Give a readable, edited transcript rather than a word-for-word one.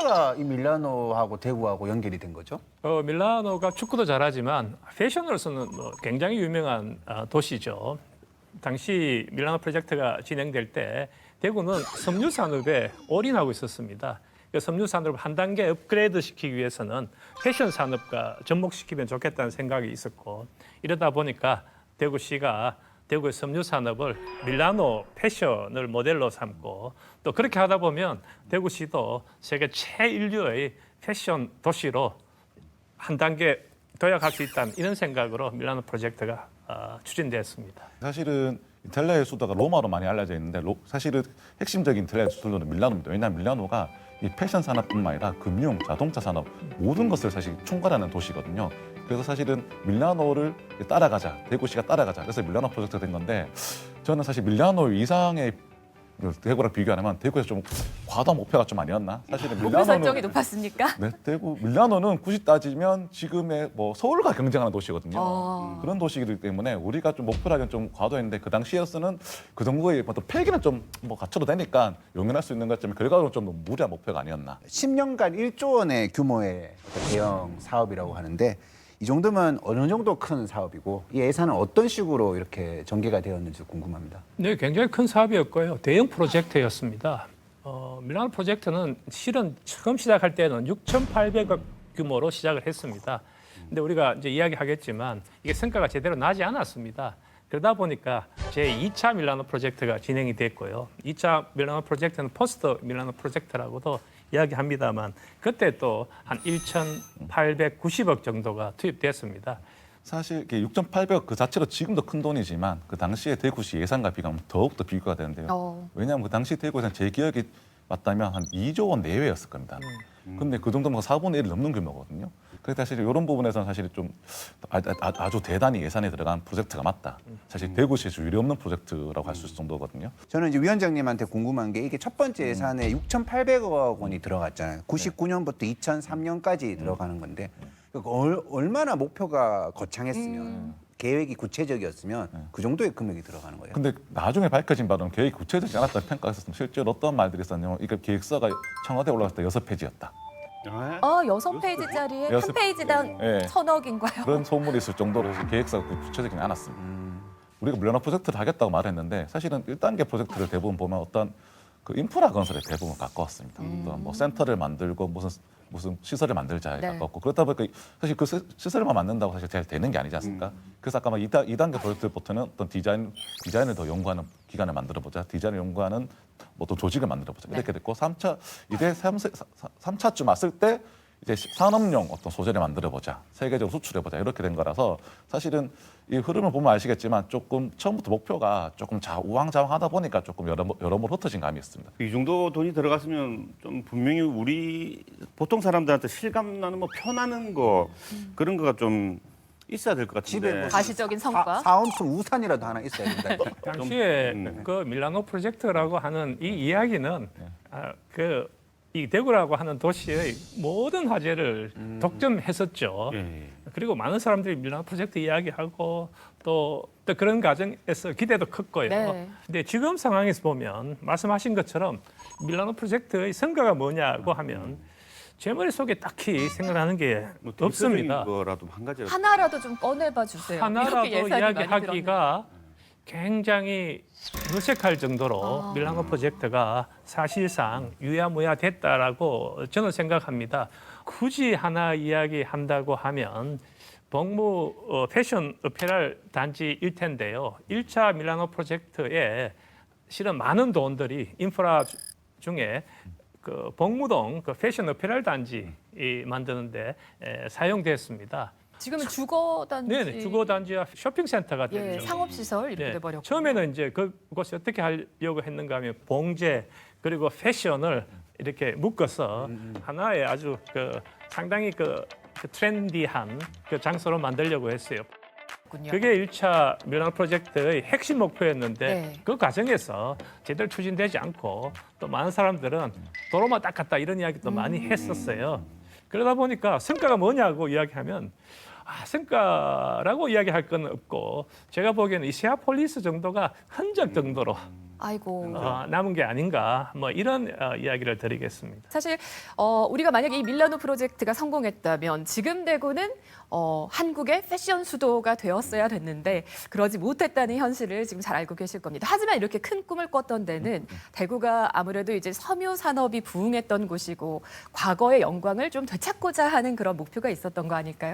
어쩌다가 이 밀라노하고 대구하고 연결이 된 거죠? 밀라노가 축구도 잘하지만 패션으로서는 굉장히 유명한 도시죠. 당시 밀라노 프로젝트가 진행될 때 대구는 섬유 산업에 올인하고 있었습니다. 그 섬유 산업을 한 단계 업그레이드 시키기 위해서는 패션 산업과 접목시키면 좋겠다는 생각이 있었고, 이러다 보니까 대구시가 대구의 섬유 산업을 밀라노 패션을 모델로 삼고, 또 그렇게 하다 보면 대구시도 세계 최인류의 패션 도시로 한 단계 도약할 수 있다는 이런 생각으로 밀라노 프로젝트가 추진되었습니다. 사실은 이탈리아의 수도가 로마로 많이 알려져 있는데 사실은 핵심적인 이탈리아의 수도는 밀라노입니다. 왜냐하면 밀라노가 이 패션 산업뿐만 아니라 금융, 자동차 산업 모든 것을 사실 총괄하는 도시거든요. 그래서 사실은 밀라노를 따라가자, 대구시가 따라가자. 그래서 밀라노 프로젝트가 된 건데, 저는 사실 밀라노 이상의 대구랑 비교하면 대구에서 좀 과도한 목표가 좀 아니었나? 사실은 목표 설정이 높았습니까? 네, 대구 밀라노는 굳이 따지면 지금의 뭐 서울과 경쟁하는 도시거든요. 그런 도시이기 때문에 우리가 좀 목표라기는 좀 과도했는데, 그 당시에서는 그 정도의 어떤 폐기는 좀 뭐 갖춰도 되니까 용인할 수 있는 것쯤에 결과적으로 좀 무리한 목표가 아니었나. 10년간 1조 원의 규모의 대형 사업이라고 하는데, 이 정도면 어느 정도 큰 사업이고 이 예산은 어떤 식으로 이렇게 전개가 되었는지 궁금합니다. 네, 굉장히 큰 사업이었고요. 대형 프로젝트였습니다. 밀라노 프로젝트는 실은 처음 시작할 때는 6,800억 규모로 시작을 했습니다. 근데 우리가 이제 이야기하겠지만 이게 성과가 제대로 나지 않았습니다. 그러다 보니까 제2차 밀라노 프로젝트가 진행이 됐고요. 2차 밀라노 프로젝트는 포스트 밀라노 프로젝트라고도 이야기합니다만, 그때 또 한 1,890억 정도가 투입됐습니다. 사실 6,800억 그 자체로 지금도 큰 돈이지만 그 당시에 대구시 예산과 비교하면 더욱더 비교가 되는데요. 왜냐하면 그 당시 대구 예산 제 기억이 맞다면 한 2조 원 내외였을 겁니다. 근데 그 정도면 4분의 1을 넘는 규모거든요. 그래서 사실 이런 부분에서는 사실 좀 아주 대단히 예산이 들어간 프로젝트가 맞다. 사실 대구시에서 유례 없는 프로젝트라고 할 수 있을 정도거든요. 저는 이제 위원장님한테 궁금한 게, 이게 첫 번째 예산에 6,800억 원이 들어갔잖아요. 99년부터 2003년까지 들어가는 건데, 얼마나 목표가 거창했으면 계획이 구체적이었으면 그 정도의 금액이 들어가는 거예요. 근데 나중에 밝혀진 바로는 계획이 구체적이지 않았다는 평가가 있었습니다. 실제로 어떤 말들이 있었냐면, 이거 계획서가 청와대에 올라갔을 때 6페이지였다. 6페이지짜리에 한 페이지당 네. 1,000억인가요? 그런 소문이 있을 정도로 계획서가 구체적이지 않았습니다. 우리가 밀라노 프로젝트를 하겠다고 말했는데, 사실은 1단계 프로젝트를 대부분 보면 어떤 그 인프라 건설에 대부분 가까웠습니다. 어떤 뭐 센터를 만들고 무슨 시설을 만들자에 네. 가깝고, 그렇다 보니까 사실 그 시설만 만든다고 사실 잘 되는 게 아니지 않습니까? 그래서 아까 2단계 프로젝트부터는 어떤 디자인을 더 연구하는 기관을 만들어보자, 디자인을 연구하는 뭐 또 조직을 만들어보자, 이렇게 됐고, 3차쯤 왔을 때 이제 산업용 어떤 소재를 만들어보자, 세계적으로 수출해보자, 이렇게 된 거라서 사실은 이 흐름을 보면 아시겠지만 조금 처음부터 목표가 조금 우왕좌왕하다 보니까 조금 여러모로 흩어진 감이 있습니다. 이 정도 돈이 들어갔으면 좀 분명히 우리 보통 사람들한테 실감 나는 뭐 편하는 거 그런 거가 좀 있어야 될 것 같은데. 집에 뭐 가시적인 성과. 사은품 우산이라도 하나 있어야 된다. 당시에 그 밀라노 프로젝트라고 하는 이 이야기는 이 대구라고 하는 도시의 모든 화제를 독점했었죠. 예. 그리고 많은 사람들이 밀라노 프로젝트 이야기하고 또 그런 과정에서 기대도 컸고요. 네. 근데 지금 상황에서 보면 말씀하신 것처럼 밀라노 프로젝트의 성과가 뭐냐고 하면 제 머릿속에 딱히 생각나는 게 뭐 없습니다. 대표적인 거라도 한 가지. 하나라도 좀 꺼내봐 주세요. 하나라도 이렇게 예산이 많이 이야기하기가 굉장히 무색할 정도로 밀라노 프로젝트가 사실상 유야무야 됐다라고 저는 생각합니다. 굳이 하나 이야기한다고 하면 복무 패션 어페럴 단지일 텐데요. 1차 밀라노 프로젝트에 실은 많은 돈들이 인프라 중에 그 복무동 그 패션 어페럴 단지 만드는데 사용됐습니다. 지금은 주거 단지. 네, 주거 단지와 쇼핑 센터가 됐죠. 예, 상업 시설 이렇게 네, 돼버렸고. 처음에는 이제 그것이 어떻게 하려고 했는가 하면 봉제 그리고 패션을 이렇게 묶어서 하나의 아주 상당히 트렌디한 장소로 만들려고 했어요. 그게 1차 밀라노 프로젝트의 핵심 목표였는데 네. 그 과정에서 제대로 추진되지 않고 또 많은 사람들은 도로만 닦았다 이런 이야기도 많이 했었어요. 그러다 보니까 성과가 뭐냐고 이야기하면 성과라고 이야기할 건 없고, 제가 보기에는 이 시아폴리스 정도가 흔적 정도로 아이고. 남은 게 아닌가 뭐 이런 이야기를 드리겠습니다. 사실 우리가 만약에 이 밀라노 프로젝트가 성공했다면 지금 대구는 한국의 패션 수도가 되었어야 됐는데 그러지 못했다는 현실을 지금 잘 알고 계실 겁니다. 하지만 이렇게 큰 꿈을 꿨던 데는 대구가 아무래도 이제 섬유 산업이 부흥했던 곳이고 과거의 영광을 좀 되찾고자 하는 그런 목표가 있었던 거 아닐까요?